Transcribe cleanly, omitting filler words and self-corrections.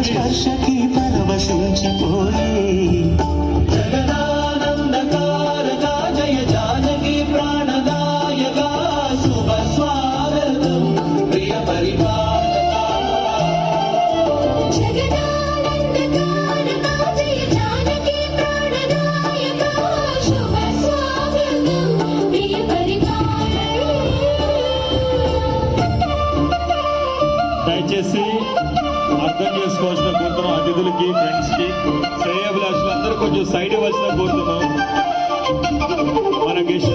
స్పర్శకి పరవశించిపోయే జగదానందకారక జయ జానకి ప్రాణదాయక శుభ స్వాగతం ప్రియ పరిపాలక జగదానందకారక జయ జానకి ప్రాణదాయక శుభ స్వాగతం ప్రియ పరిపాలక. దయచేసి అర్థం చేసుకోవాల్సిన కోరుతున్నాం. అతిథులకి, ఫ్రెండ్స్ కి, శ్రేయాభిలాషులు అందరూ కొంచెం సైడ్ ఇవ్వాల్సిన కోరుతున్నాం. మన గెస్ట్